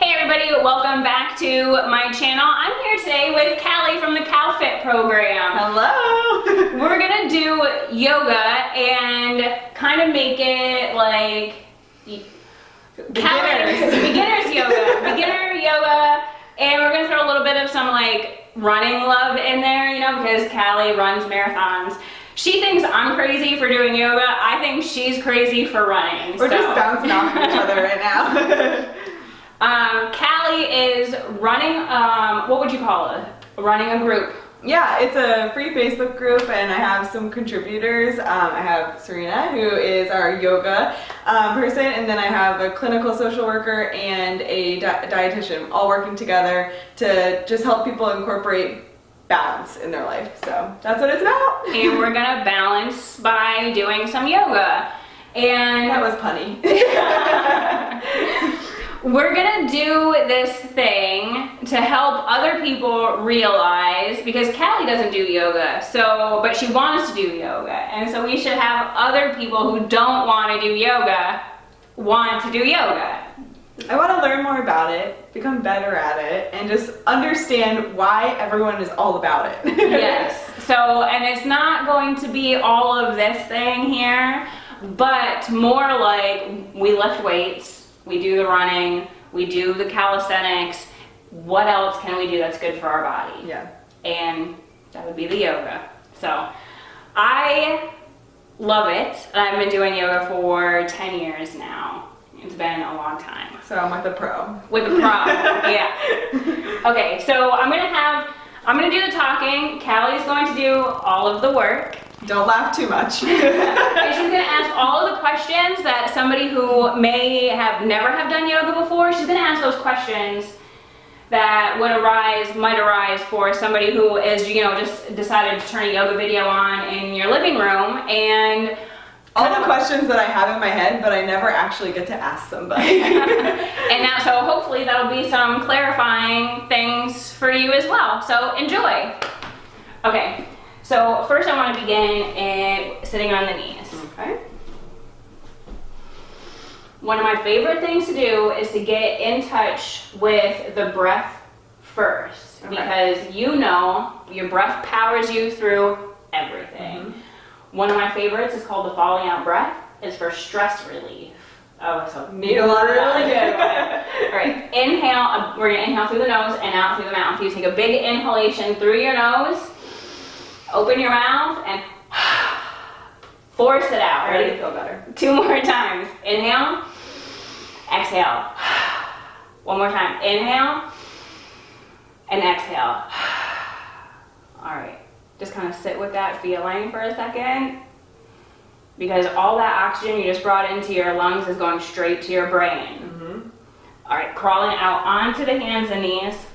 Hey everybody, welcome back to my channel. I'm here today with Cali from the CalFit program. Hello! We're gonna do yoga and kind of make it like beginner yoga, and we're gonna throw a little bit of some like running love in there, you know, because Cali runs marathons. She thinks I'm crazy for doing yoga. I think she's crazy for running. We're just bouncing off each other right now. Cali is running, what would you call it? Running a group. Yeah, it's a free Facebook group and I have some contributors. I have Serena, who is our yoga person, and then I have a clinical social worker and a dietitian, all working together to just help people incorporate balance in their life. So that's what it's about. And we're gonna balance by doing some yoga. And that was punny. We're gonna do this thing to help other people realize, because Cali doesn't do yoga, but she wants to do yoga, and so we should have other people who don't want to do yoga want to do yoga. I want to learn more about it, become better at it, and just understand why everyone is all about it. Yes, and it's not going to be all of this thing here, but more like we lift weights, we do the running, we do the calisthenics. What else can we do that's good for our body? Yeah. And that would be the yoga. So I love it. I've been doing yoga for 10 years now. It's been a long time. So I'm with a pro. With a pro, yeah. Okay, so I'm gonna do the talking. Callie's going to do all of the work. Don't laugh too much. And she's gonna ask all of the questions that somebody who never have done yoga before, she's gonna ask those questions that might arise for somebody who is, just decided to turn a yoga video on in your living room, and all the questions that I have in my head, but I never actually get to ask somebody. And so hopefully that'll be some clarifying things for you as well. So enjoy. Okay. So first I want to begin sitting on the knees. Okay. One of my favorite things to do is to get in touch with the breath first, because your breath powers you through everything. Mm-hmm. One of my favorites is called the falling out breath. It's for stress relief. Oh, so need a lot of really good one. All right, inhale. We're gonna inhale through the nose and out through the mouth. You take a big inhalation through your nose. Open your mouth and force it out. Ready to feel better. 2 more times. Inhale, exhale. One more time. Inhale and exhale. All right. Just kind of sit with that feeling for a second, because all that oxygen you just brought into your lungs is going straight to your brain. Mm-hmm. All right. Crawling out onto the hands and knees.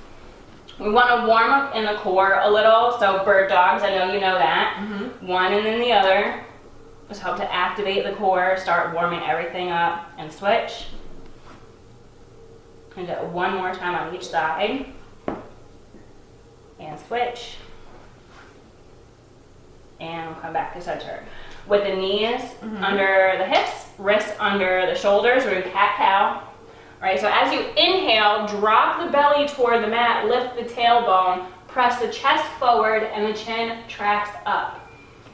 We want to warm up in the core a little, so bird dogs, I know you know that. Mm-hmm. One and then the other. Just help to activate the core, start warming everything up, and switch. And do it one more time on each side. And switch. And we'll come back to center. With the knees under the hips, wrists under the shoulders, we're doing cat-cow. Right, so as you inhale, drop the belly toward the mat, lift the tailbone, press the chest forward, and the chin tracks up.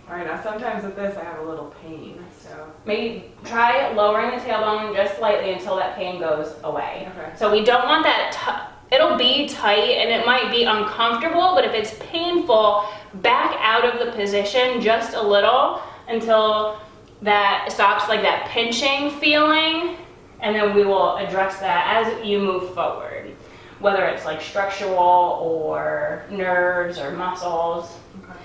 All right, now sometimes with this I have a little pain, so maybe try lowering the tailbone just slightly until that pain goes away. Okay. So we don't want that, it'll be tight and it might be uncomfortable, but if it's painful, back out of the position just a little until that stops, like that pinching feeling. And then we will address that as you move forward, whether it's like structural or nerves or muscles. Okay.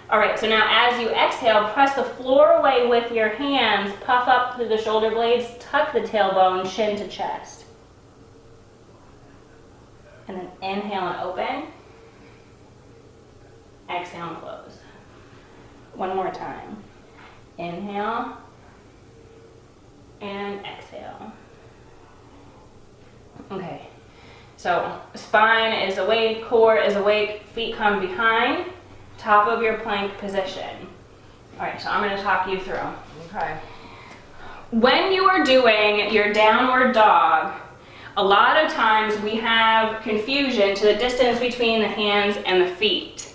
All right, so now as you exhale, press the floor away with your hands, puff up through the shoulder blades, tuck the tailbone, chin to chest. And then inhale and open. Exhale and close. One more time. Inhale and exhale. Okay, so spine is awake, core is awake, feet come behind, top of your plank position. All right, so I'm going to talk you through. Okay. When you are doing your downward dog, a lot of times we have confusion to the distance between the hands and the feet.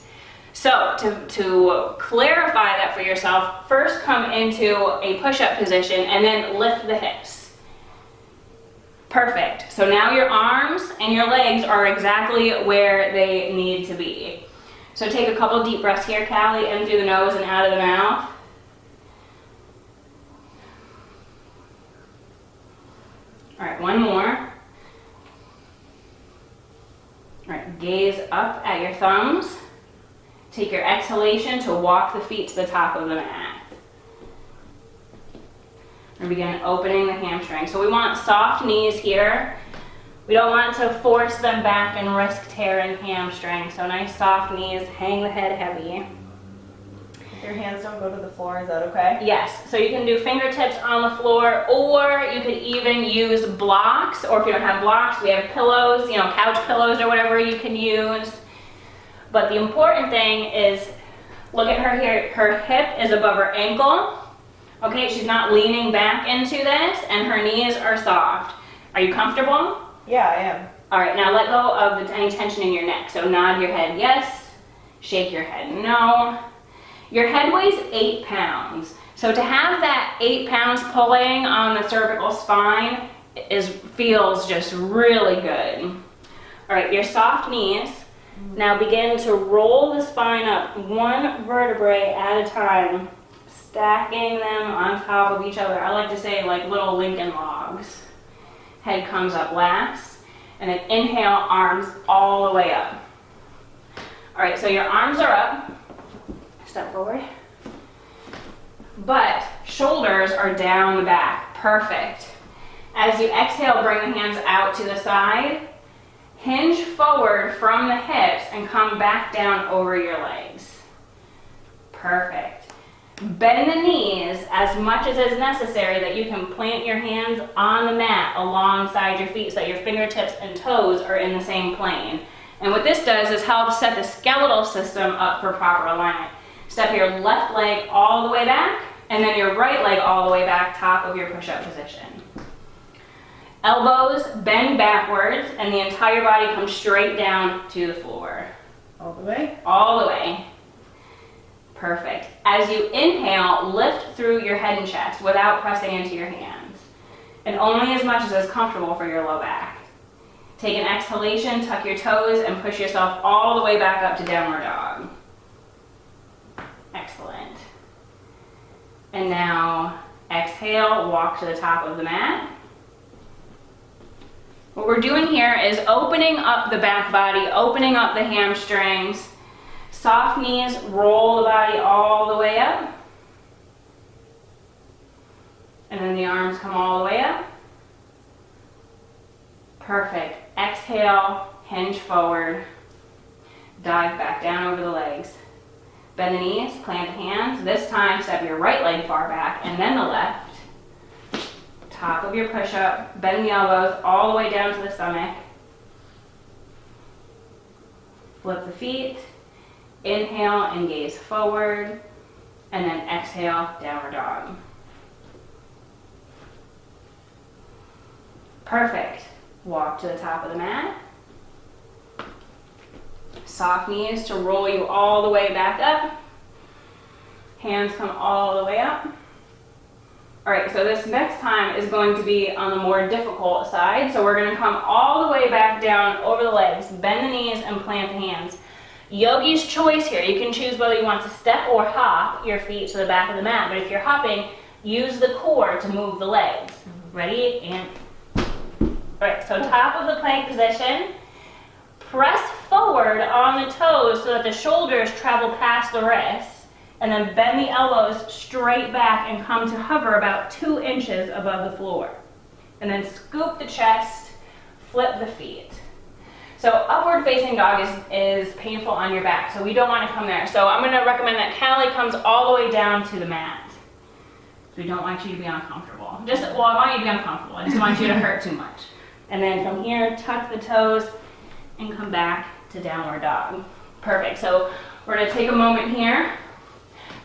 So to clarify that for yourself, first come into a push-up position and then lift the hips. Perfect. So now your arms and your legs are exactly where they need to be. So take a couple deep breaths here, Cali, in through the nose and out of the mouth. All right, one more. All right, gaze up at your thumbs. Take your exhalation to walk the feet to the top of the mat. And begin opening the hamstring. So we want soft knees here. We don't want to force them back and risk tearing hamstring. So nice soft knees, hang the head heavy. If your hands don't go to the floor, is that okay? Yes, so you can do fingertips on the floor, or you could even use blocks, or if you don't have blocks, we have pillows, you know, couch pillows or whatever you can use. But the important thing is, look at her here, her hip is above her ankle. Okay, she's not leaning back into this, and her knees are soft. Are you comfortable? Yeah, I am. All right, now let go of any tension in your neck. So nod your head yes, shake your head no. Your head weighs 8 pounds. So to have that 8 pounds pulling on the cervical spine feels just really good. All right, your soft knees. Now begin to roll the spine up one vertebrae at a time, stacking them on top of each other. I like to say like little Lincoln logs. Head comes up last, and then inhale, arms all the way up. All right, so your arms are up. Step forward. But shoulders are down the back. Perfect. As you exhale, bring the hands out to the side. Hinge forward from the hips and come back down over your legs. Perfect. Bend the knees as much as is necessary that you can plant your hands on the mat alongside your feet so that your fingertips and toes are in the same plane. And what this does is help set the skeletal system up for proper alignment. Step your left leg all the way back, and then your right leg all the way back, top of your push-up position. Elbows bend backwards, and the entire body comes straight down to the floor. All the way? All the way. Perfect. As you inhale, lift through your head and chest without pressing into your hands, and only as much as is comfortable for your low back. Take an exhalation, tuck your toes, and push yourself all the way back up to downward dog. Excellent. And now exhale, walk to the top of the mat. What we're doing here is opening up the back body, opening up the hamstrings. Soft knees, roll the body all the way up. And then the arms come all the way up. Perfect. Exhale, hinge forward. Dive back down over the legs. Bend the knees, plant the hands. This time, step your right leg far back and then the left. Top of your push-up. Bend the elbows all the way down to the stomach. Flip the feet. Inhale and gaze forward. And then exhale, downward dog. Perfect. Walk to the top of the mat. Soft knees to roll you all the way back up. Hands come all the way up. All right, so this next time is going to be on the more difficult side. So we're gonna come all the way back down over the legs, bend the knees and plant the hands. Yogi's choice here. You can choose whether you want to step or hop your feet to the back of the mat, but if you're hopping, use the core to move the legs. Ready? And all right, so top of the plank position. Press forward on the toes so that the shoulders travel past the wrists, and then bend the elbows straight back and come to hover about 2 inches above the floor. And then scoop the chest, flip the feet. So upward facing dog is painful on your back, so we don't want to come there. So I'm going to recommend that Cali comes all the way down to the mat. So we don't want you to be uncomfortable. I want you to be uncomfortable. I just want you to hurt too much. And then from here, tuck the toes and come back to downward dog. Perfect. So we're going to take a moment here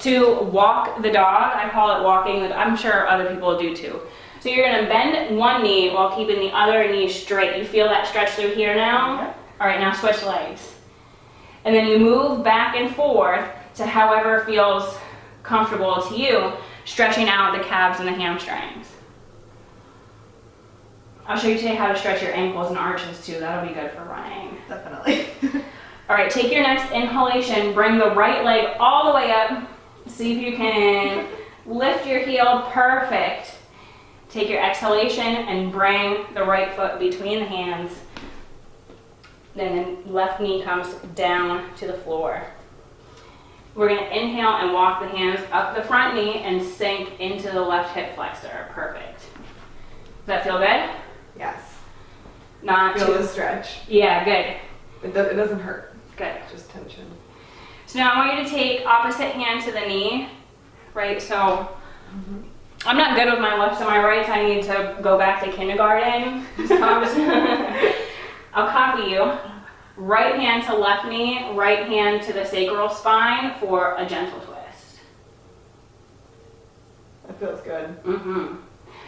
to walk the dog. I call it walking. I'm sure other people do too. So you're gonna bend one knee while keeping the other knee straight. You feel that stretch through here now? Okay. All right, now switch legs. And then you move back and forth to however feels comfortable to you, stretching out the calves and the hamstrings. I'll show you today how to stretch your ankles and arches too. That'll be good for running. Definitely. All right, take your next inhalation, bring the right leg all the way up. See if you can lift your heel, perfect. Take your exhalation and bring the right foot between the hands. Then the left knee comes down to the floor. We're gonna inhale and walk the hands up the front knee and sink into the left hip flexor, perfect. Does that feel good? Yes. Not Feel too, the stretch. yeah, good, It doesn't hurt. good. Just tension. So now I want you to take opposite hand to the knee, right? So I'm not good with my lefts and my rights. I need to go back to kindergarten. So I'll copy you. Right hand to left knee, right hand to the sacral spine for a gentle twist. That feels good.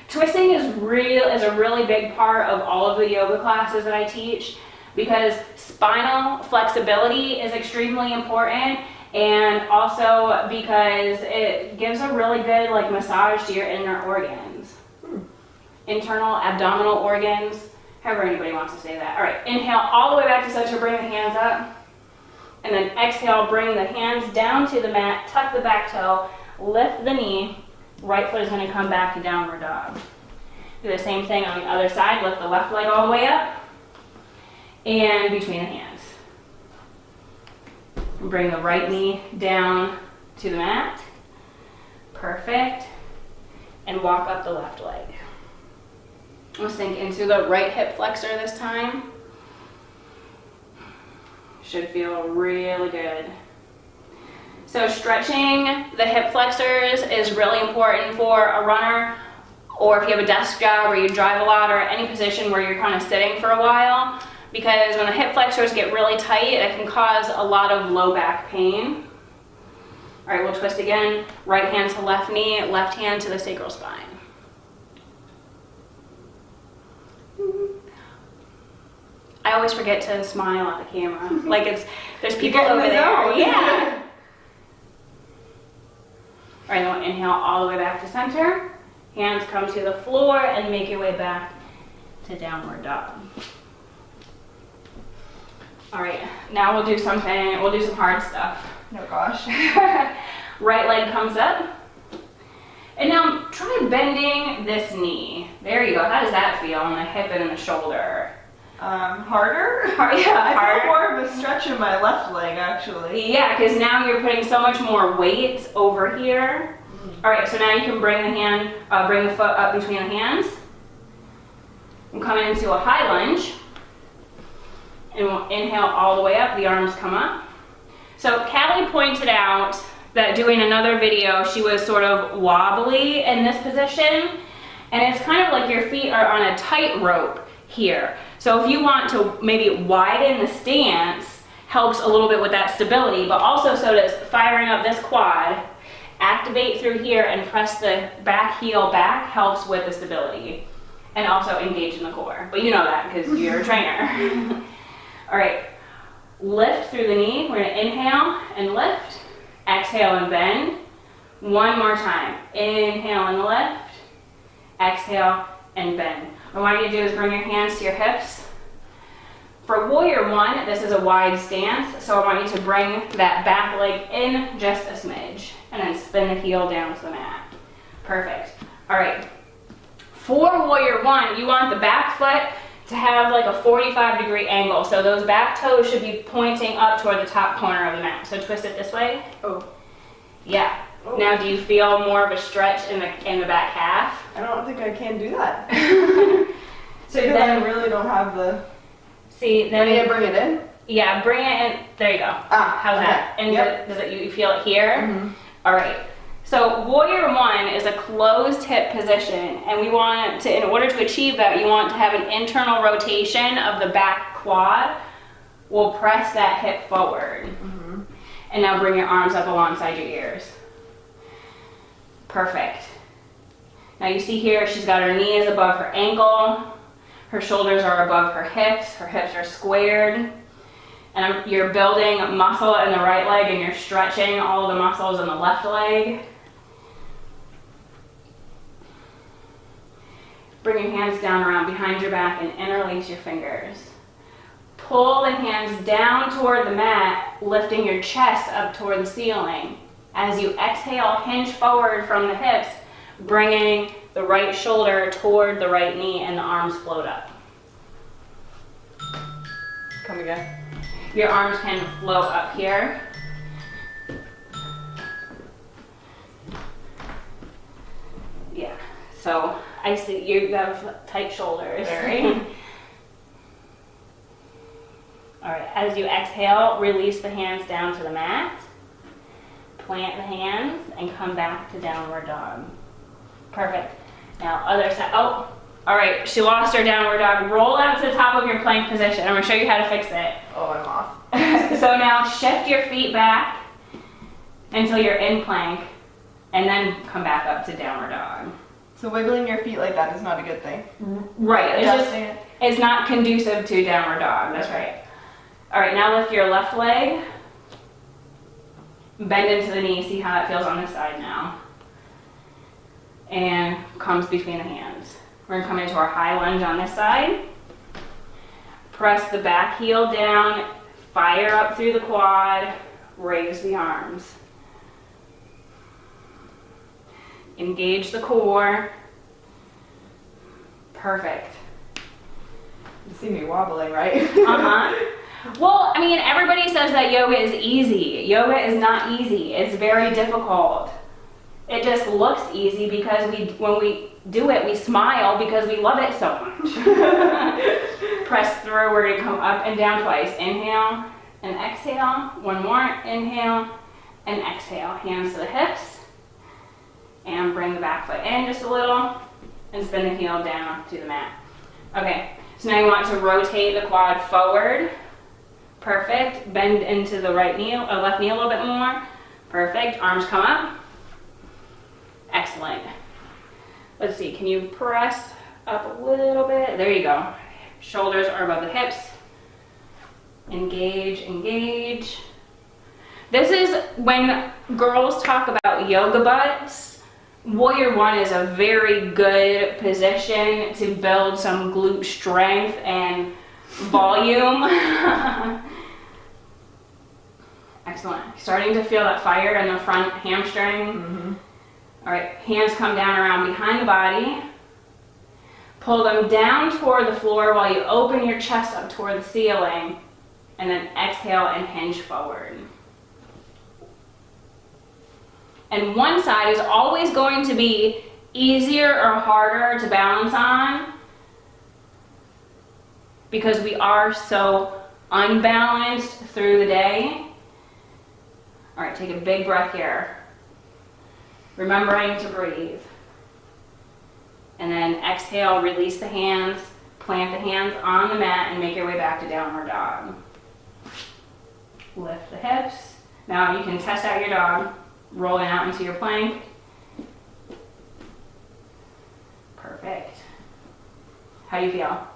Twisting is a really big part of all of the yoga classes that I teach, because spinal flexibility is extremely important, and also because it gives a really good massage to your inner organs. Internal abdominal organs, however anybody wants to say that. All right, inhale all the way back to center, bring the hands up. And then exhale, bring the hands down to the mat, tuck the back toe, lift the knee. Right foot is gonna come back to downward dog. Do the same thing on the other side, lift the left leg all the way up. And between the hands. Bring the right knee down to the mat. Perfect. And walk up the left leg. We'll sink into the right hip flexor this time. Should feel really good. So stretching the hip flexors is really important for a runner, or if you have a desk job or you drive a lot, or any position where you're kind of sitting for a while, because when the hip flexors get really tight, it can cause a lot of low back pain. All right, we'll twist again. Right hand to left knee, left hand to the sacral spine. I always forget to smile at the camera. There's people over there. Yeah. All right, then we'll inhale all the way back to center. Hands come to the floor and make your way back to downward dog. All right, now we'll do some hard stuff. Oh gosh. Right leg comes up. And now try bending this knee. There you go. How does that feel on the hip and in the shoulder? Harder? Yeah, I feel more of a stretch in my left leg, actually. Yeah, because now you're putting so much more weight over here. All right, so now you can bring the foot up between the hands. I'm coming into a high lunge. And we'll inhale all the way up, the arms come up. So Cali pointed out that doing another video, she was sort of wobbly in this position. And it's kind of like your feet are on a tightrope here. So if you want to maybe widen the stance, helps a little bit with that stability, but also so does firing up this quad, activate through here and press the back heel back, helps with the stability. And also engage in the core. But you know that because you're a trainer. All right, lift through the knee. We're gonna inhale and lift, exhale and bend. One more time, inhale and lift, exhale and bend. What I want you to do is bring your hands to your hips. For warrior one, this is a wide stance, so I want you to bring that back leg in just a smidge, and then spin the heel down to the mat. Perfect. All right, for warrior one, you want the back foot to have like a 45-degree angle, so those back toes should be pointing up toward the top corner of the mat. So twist it this way. Oh. Yeah. Oh. Now, do you feel more of a stretch in the back half? I don't think I can do that. So because then I really don't have the... See, then Can I bring it in? yeah, bring it in. There you go. How's that? And Yep. does it you feel it here? Mm-hmm. All right. So warrior one is a closed hip position, and we want to, in order to achieve that, you want to have an internal rotation of the back quad. We'll press that hip forward. Mm-hmm. And now bring your arms up alongside your ears. Perfect. Now you see here, she's got her knees above her ankle. Her shoulders are above her hips are squared. And you're building muscle in the right leg and you're stretching all of the muscles in the left leg. Bring your hands down around behind your back and interlace your fingers. Pull the hands down toward the mat, lifting your chest up toward the ceiling. As you exhale, hinge forward from the hips, bringing the right shoulder toward the right knee and the arms float up. Come again. Your arms can float up here. Yeah, so I see you have tight shoulders. Very. All right, as you exhale, release the hands down to the mat. Plant the hands and come back to downward dog. Perfect. Now other side. Oh, all right, she lost her downward dog. Roll out to the top of your plank position. I'm gonna show you how to fix it. Oh, I'm off. So now shift your feet back until you're in plank and then come back up to downward dog. So wiggling your feet like that is not a good thing. Right, Adjusting it. it's not conducive to downward dog, that's right. All right, now lift your left leg, bend into the knee, see how that feels on this side now. And comes between the hands. We're gonna come into our high lunge on this side. Press the back heel down, fire up through the quad, raise the arms. Engage the core. Perfect. You see me wobbling, right? Uh-huh. Well, I mean, everybody says that yoga is easy. Yoga is not easy. It's very difficult. It just looks easy because when we do it, we smile because we love it so much. Press through. We're going to come up and down twice. Inhale and exhale. One more. Inhale and exhale. Hands to the hips. And bring the back foot in just a little. And spin the heel down to the mat. Okay, so now you want to rotate the quad forward. Perfect. Bend into the right knee, left knee a little bit more. Perfect. Arms come up. Excellent. Let's see, can you press up a little bit? There you go. Shoulders are above the hips. Engage, engage. This is when girls talk about yoga butts. Warrior One is a very good position to build some glute strength and volume. Excellent. Starting to feel that fire in the front hamstring. Mm-hmm. All right, hands come down around behind the body. Pull them down toward the floor while you open your chest up toward the ceiling. And then exhale and hinge forward. And one side is always going to be easier or harder to balance on because we are so unbalanced through the day. All right, take a big breath here. Remembering to breathe. And then exhale, release the hands, plant the hands on the mat and make your way back to downward dog. Lift the hips. Now you can test out your dog. Rolling out into your plank. Perfect. How do you feel?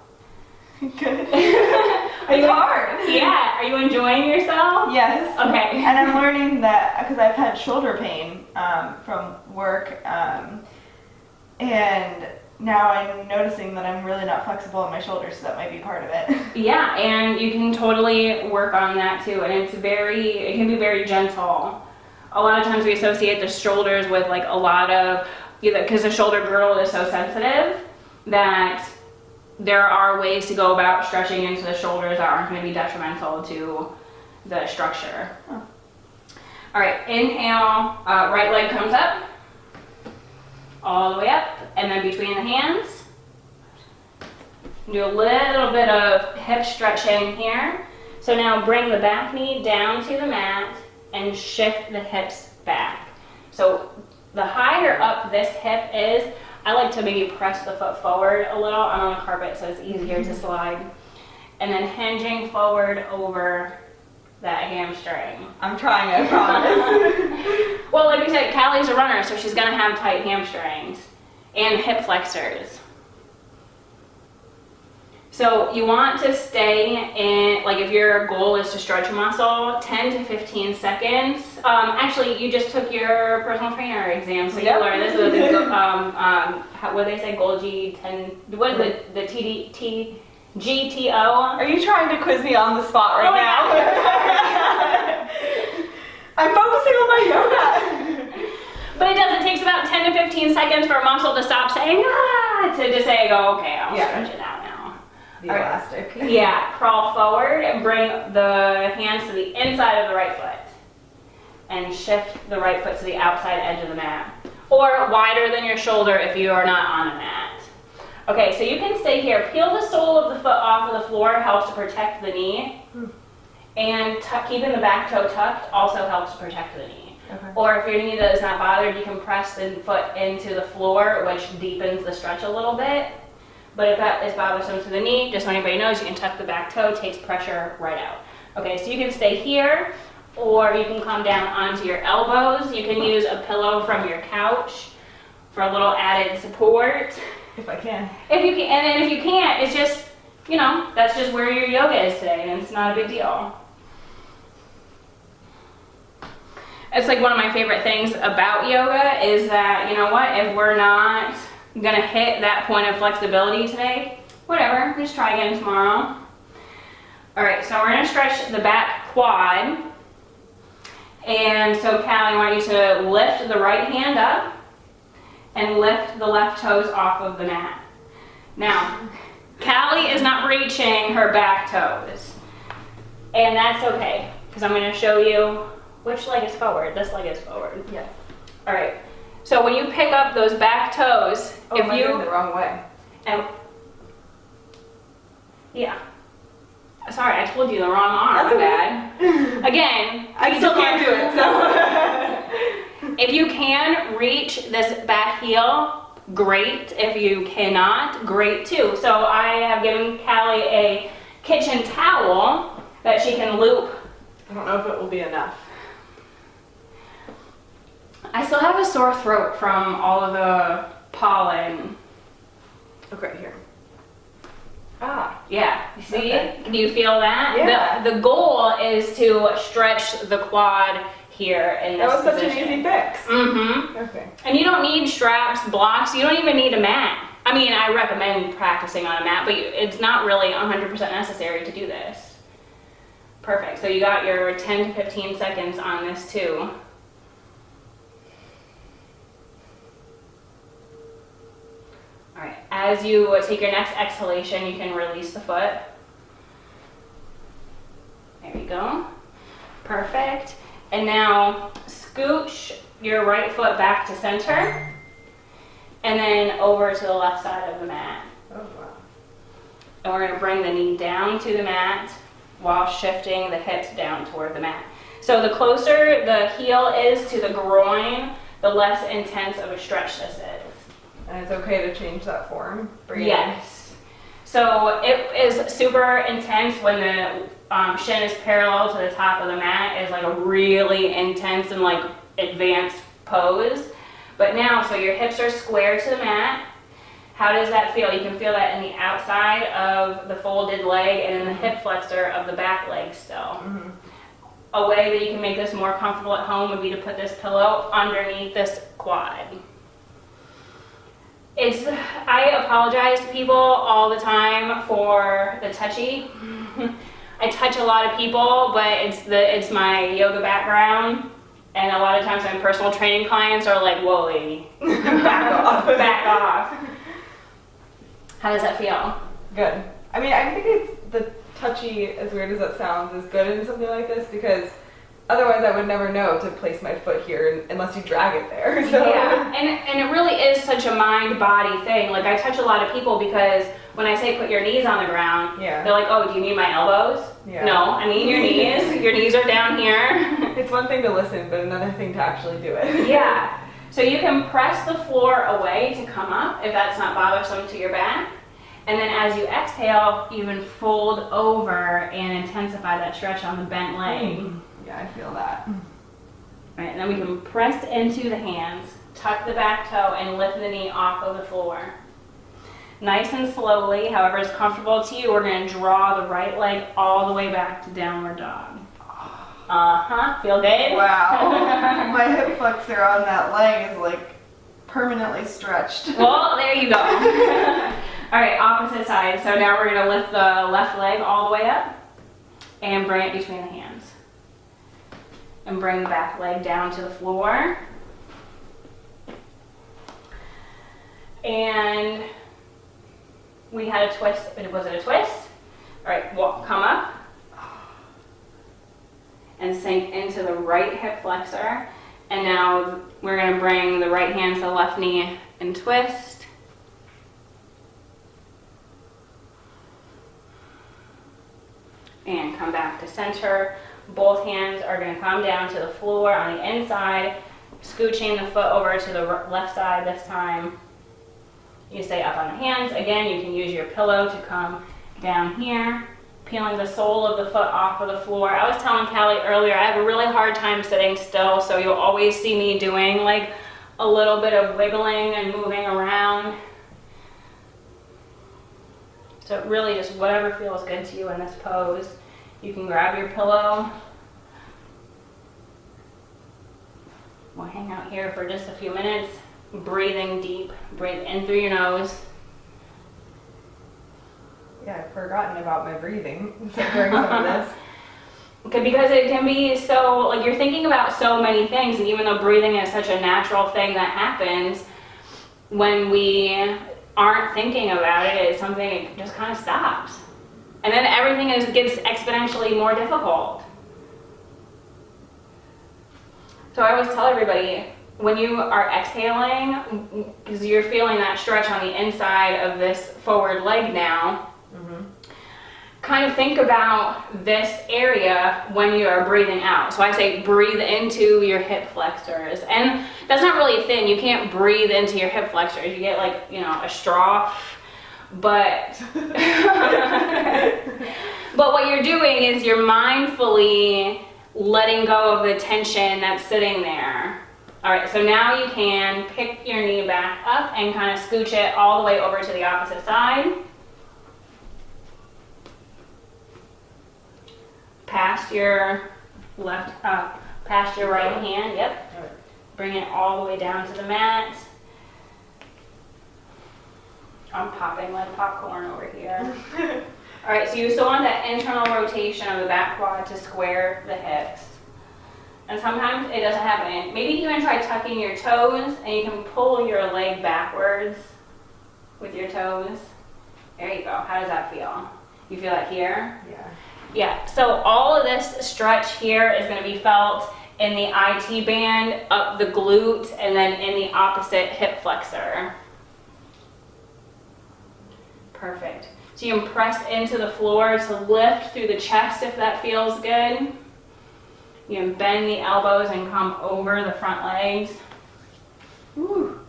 Good. It's hard. Yeah. Are you enjoying yourself? Yes. Okay. And I'm learning that because I've had shoulder pain from work, and now I'm noticing that I'm really not flexible in my shoulders, so that might be part of it. Yeah, and you can totally work on that too. And it can be very gentle. A lot of times we associate the shoulders with like a lot of, because the shoulder girdle is so sensitive that there are ways to go about stretching into the shoulders that aren't going to be detrimental to the structure. Huh. All right, inhale, right leg comes up, all the way up, and then between the hands. Do a little bit of hip stretching here. So now bring the back knee down to the mat and shift the hips back. So the higher up this hip is, I like to maybe press the foot forward a little. I'm on the carpet, so it's easier to slide. And then hinging forward over that hamstring. I'm trying, I promise. Well, like we said, Callie's a runner, so she's gonna have tight hamstrings. and hip flexors. So you want to stay in, like if your goal is to stretch a muscle, 10 to 15 seconds. Actually, you just took your personal trainer exam, so you learned this. What do they say, Golgi 10, what is it, the GTO? Are you trying to quiz me on the spot right now? I'm focusing on my yoga. But it does, it takes about 10 to 15 seconds for a muscle to stop saying, ah, to just say, go, okay, I'll stretch it out now. The elastic. Yeah, crawl forward and bring the hands to the inside of the right foot. And shift the right foot to the outside edge of the mat. Or wider than your shoulder if you are not on a mat. Okay, so you can stay here. Peel the sole of the foot off of the floor, helps to protect the knee. And keeping the back toe tucked also helps to protect the knee. Okay. Or if your knee is not bothered, you can press the foot into the floor, which deepens the stretch a little bit. But if that is bothersome to the knee, just so anybody knows, you can tuck the back toe, takes pressure right out. Okay, so you can stay here, or you can come down onto your elbows. You can use a pillow from your couch for a little added support. If I can. If you can, and then if you can't, it's just, you know, that's just where your yoga is today, and it's not a big deal. It's like one of my favorite things about yoga is that, you know what, if we're not gonna hit that point of flexibility today, whatever, just try again tomorrow. All right, so we're gonna stretch the back quad. And so Callie, I want you to lift the right hand up and lift the left toes off of the mat. Now, Callie is not reaching her back toes. And that's okay, because I'm gonna show you which leg is forward. This leg is forward. Yes. All right. So when you pick up those back toes, if you going the wrong way. And yeah. Sorry, I told you the wrong arm. That's my bad. Again, I still can't do it. So if you can reach this back heel, great. If you cannot, great too. So I have given Callie a kitchen towel that she can loop. I don't know if it will be enough. I still have a sore throat from all of the pollen. Okay, here. Ah, yeah. You see? Okay. Do you feel that? Yeah. The goal is to stretch the quad here in this That was such position. an easy fix. Mm-hmm. Okay. And you don't need straps, blocks. You don't even need a mat. I mean, I recommend practicing on a mat, but it's not really 100% necessary to do this. Perfect. So you got your 10 to 15 seconds on this too. All right, as you take your next exhalation, you can release the foot. There you go. Perfect. And now scooch your right foot back to center and then over to the left side of the mat. Oh, wow. And we're gonna bring the knee down to the mat while shifting the hips down toward the mat. So the closer the heel is to the groin, the less intense of a stretch this is. And it's okay to change that form? Yes. So it is super intense when the shin is parallel to the top of the mat. It's like a really intense and like advanced pose. But now, so your hips are square to the mat. How does that feel? You can feel that in the outside of the folded leg and in the hip flexor of the back leg still. Mm-hmm. A way that you can make this more comfortable at home would be to put this pillow underneath this quad. I apologize to people all the time for the touchy. I touch a lot of people, but it's my yoga background, and a lot of times my personal training clients are like, "Whoa, lady, Back off. back off." How does that feel? Good. I mean, I think it's the touchy, as weird as that sounds, is good in something like this because otherwise I would never know to place my foot here unless you drag it there. So. Yeah, and it really is such a mind-body thing. Like, I touch a lot of people because when I say put your knees on the ground, Yeah. they're like, oh, do you mean my elbows? Yeah. No, I mean your knees. Your knees are down here. It's one thing to listen, but another thing to actually do it. Yeah. So you can press the floor away to come up if that's not bothersome to your back. And then as you exhale, even fold over and intensify that stretch on the bent leg. Yeah, I feel that. Right, and then we can press into the hands tuck the back toe, and lift the knee off of the floor. Nice and slowly, however is comfortable to you, we're going to draw the right leg all the way back to downward dog. Feel good? Wow. My hip flexor on that leg is like permanently stretched. Well, there you go. All right, opposite side. So now we're going to lift the left leg all the way up and bring it between the hands. And bring the back leg down to the floor. And we had a twist. Was it a twist? All right, come up and sink into the right hip flexor. And now we're going to bring the right hand to the left knee and twist. And come back to center. Both hands are going to come down to the floor on the inside, scooching the foot over to the left side this time. You stay up on the hands. Again, you can use your pillow to come down here, peeling the sole of the foot off of the floor. I was telling Cali earlier, I have a really hard time sitting still, so you'll always see me doing like a little bit of wiggling and moving around. So really just whatever feels good to you in this pose. You can grab your pillow. We'll hang out here for just a few minutes, breathing deep. Breathe in through your nose. Yeah, I've forgotten about my breathing during some of this. Okay, because it can be so, like you're thinking about so many things, and even though breathing is such a natural thing that happens, when we aren't thinking about it, it's something it just kind of stops. And then everything gets exponentially more difficult. So I always tell everybody, when you are exhaling, because you're feeling that stretch on the inside of this forward leg now, kind of think about this area when you are breathing out. So I say breathe into your hip flexors. And that's not really a thing. You can't breathe into your hip flexors. You get like, a straw. But but what you're doing is you're mindfully letting go of the tension that's sitting there. All right, so now you can pick your knee back up and kind of scooch it all the way over to the opposite side. Past your past your right hand, yep. Bring it all the way down to the mat. I'm popping like popcorn over here. All right, so you still want that internal rotation of the back quad to square the hips. And sometimes it doesn't happen. Maybe even try tucking your toes, and you can pull your leg backwards with your toes. There you go. How does that feel? You feel that here? Yeah. Yeah, so all of this stretch here is going to be felt in the IT band, up the glute, and then in the opposite hip flexor. Perfect. So you can press into the floor to lift through the chest if that feels good. You can bend the elbows and come over the front legs. Woo.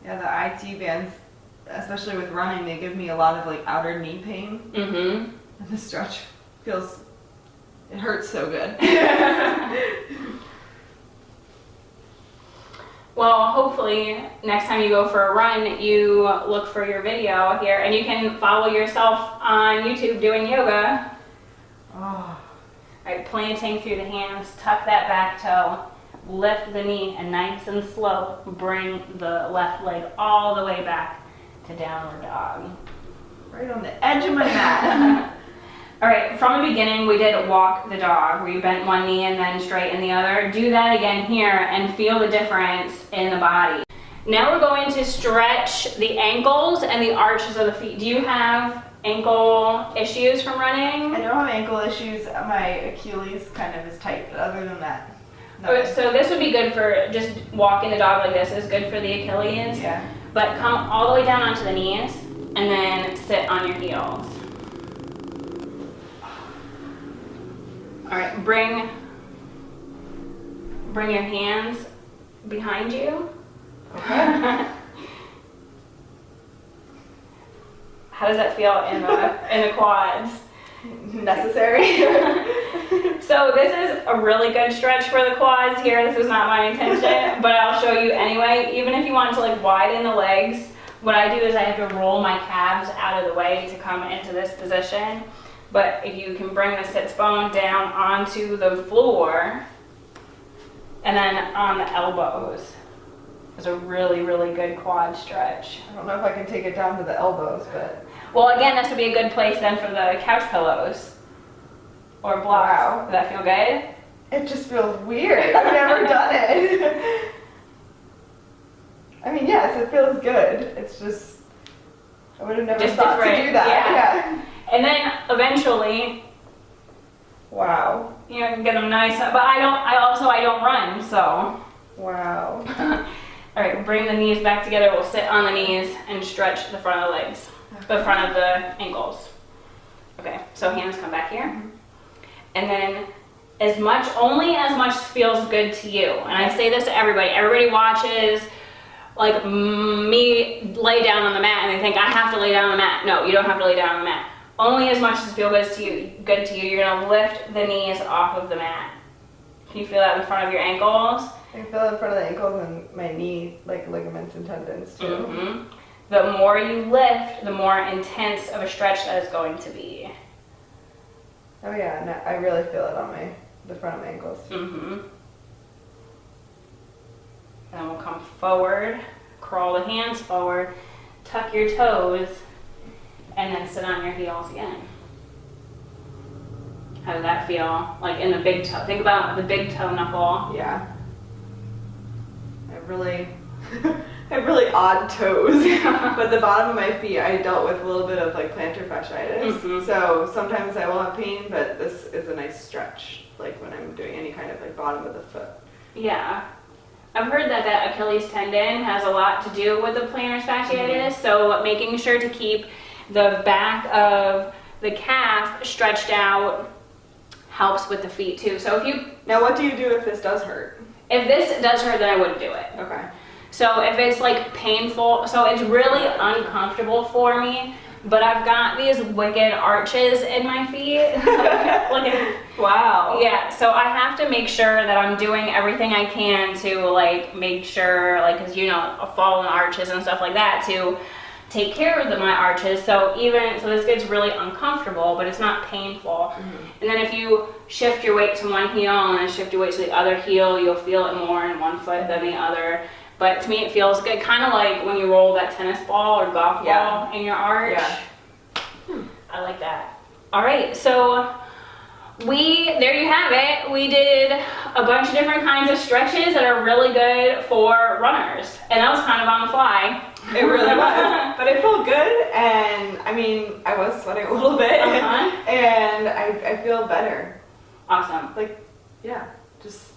Yeah, the IT bands, especially with running, they give me a lot of like outer knee pain. Mm-hmm. And the stretch it hurts so good. Well, hopefully next time you go for a run, you look for your video here, and you can follow yourself on YouTube doing yoga. Oh. All right, planting through the hands, tuck that back toe, lift the knee, and nice and slow, bring the left leg all the way back to downward dog. Right on the edge of my mat. All right, from the beginning, we did walk the dog, where you bent one knee and then straighten the other. Do that again here and feel the difference in the body. Now we're going to stretch the ankles and the arches of the feet. Do you have ankle issues from running? I don't have ankle issues. My Achilles kind of is tight, but other than that, Okay, so this would be good for just walking the dog like this. Is good for the Achilles. Yeah. But come all the way down onto the knees and then sit on your heels. All right, bring your hands behind you. Okay. How does that feel in the quads? Necessary. So this is a really good stretch for the quads here. This was not my intention, but I'll show you anyway. Even if you want to like widen the legs, what I do is I have to roll my calves out of the way to come into this position. But if you can bring the sits bone down onto the floor and then on the elbows, it's a really, really good quad stretch. I don't know if I can take it down to the elbows, but. Well, again, this would be a good place then for the couch pillows or blocks. Wow. Does that feel good? It just feels weird. I've never done it. I mean, yes, it feels good. It's just, I would have never Just thought to different, do that. yeah. And then eventually, Wow. you know, get them nice. But I don't run, so. Wow. All right, bring the knees back together. We'll sit on the knees and stretch the front of the legs, the front of the ankles. Okay, so hands come back here. And then only as much feels good to you. And I say this to everybody. Everybody watches like me lay down on the mat and they think I have to lay down on the mat. No, you don't have to lay down on the mat. Only as much as feels good to you. You're gonna lift the knees off of the mat. Can you feel that in front of your ankles? I can feel it in front of the ankles and my knee, like ligaments and tendons too. Mm-hmm. The more you lift, the more intense of a stretch that is going to be. Oh yeah, and I really feel it on the front of my ankles. Mm-hmm. Then we'll come forward, crawl the hands forward, tuck your toes, and then sit on your heels again. How does that feel? Like in the big toe. Think about the big toe knuckle. Yeah. I have really odd toes, but the bottom of my feet I dealt with a little bit of like plantar fasciitis. Mm-hmm. So sometimes I will have pain, but this is a nice stretch, like when I'm doing any kind of like bottom of the foot. Yeah. I've heard that Achilles tendon has a lot to do with the plantar fasciitis, so making sure to keep the back of the calf stretched out helps with the feet too. So Now what do you do if this does hurt? if this does hurt, then I wouldn't do it. Okay. So if it's like painful, so it's really uncomfortable for me, but I've got these wicked arches in my feet. Look at, Wow. yeah, so I have to make sure that I'm doing everything I can to like make sure, like, cause you know, fallen arches and stuff like that, to take care of my arches. So this gets really uncomfortable, but it's not painful. Mm-hmm. And then if you shift your weight to one heel and then shift your weight to the other heel, you'll feel it more in one foot than the other. But to me, it feels good, kind of like when you roll that tennis ball or golf ball in your arch. Yeah. I like that. All right, so there you have it. We did a bunch of different kinds of stretches that are really good for runners. And that was kind of on the fly. It really was. But it felt good, and I mean, I was sweating a little bit, and I feel better. Awesome. Like, yeah, just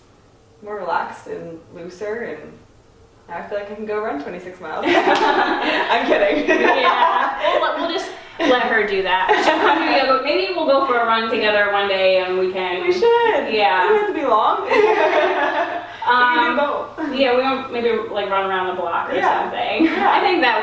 more relaxed and looser, and now I feel like I can go run 26 miles. I'm kidding. Yeah, we'll just let her do that. She'll come to yoga. Maybe we'll go for a run together one day and we can. We should. Yeah. It doesn't have to be long. We can do both. Yeah, we can maybe like run around the block or something. Yeah. I think that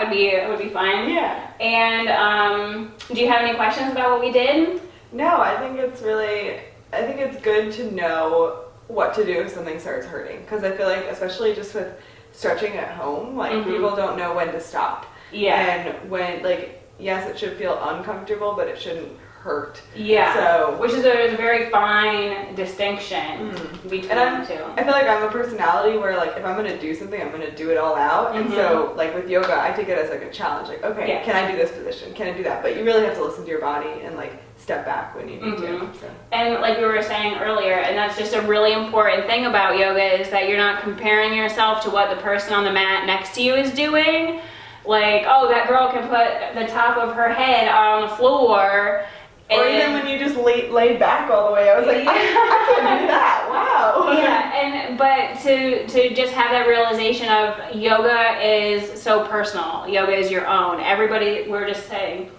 would be fun. Yeah. And do you have any questions about what we did? No, I think it's good to know what to do if something starts hurting, because I feel like, especially just with stretching at home, like people don't know when to stop. Yeah. And when, like, yes, it should feel uncomfortable, but it shouldn't hurt. Yeah. So, which is a very fine distinction between the two. I feel like I'm a personality where, like, if I'm gonna do something, I'm gonna do it all out. And so, like, with yoga, I take it as like a challenge. Like, okay, can I do this position? Can I do that? But you really have to listen to your body and like step back when you need to. So. And like we were saying earlier, and that's just a really important thing about yoga, is that you're not comparing yourself to what the person on the mat next to you is doing. Like, oh, that girl can put the top of her head on the floor. Or even when you just laid back all the way, I was like, I can't do that. Wow. Yeah, but to just have that realization of yoga is so personal. Yoga is your own. Everybody, we're just saying,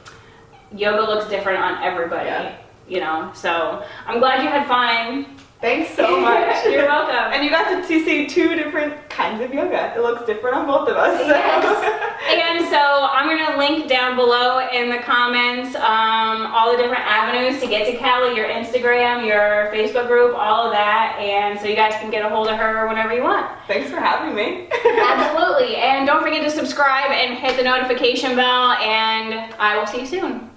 yoga looks different on everybody. You know. So I'm glad you had fun. Thanks so much. You're welcome. And you got to see two different kinds of yoga. It looks different on both of us. So. Yes. And so I'm going to link down below in the comments all the different avenues to get to Cali, your Instagram, your Facebook group, all of that, and so you guys can get a hold of her whenever you want. Thanks for having me. Absolutely, and don't forget to subscribe and hit the notification bell, and I will see you soon.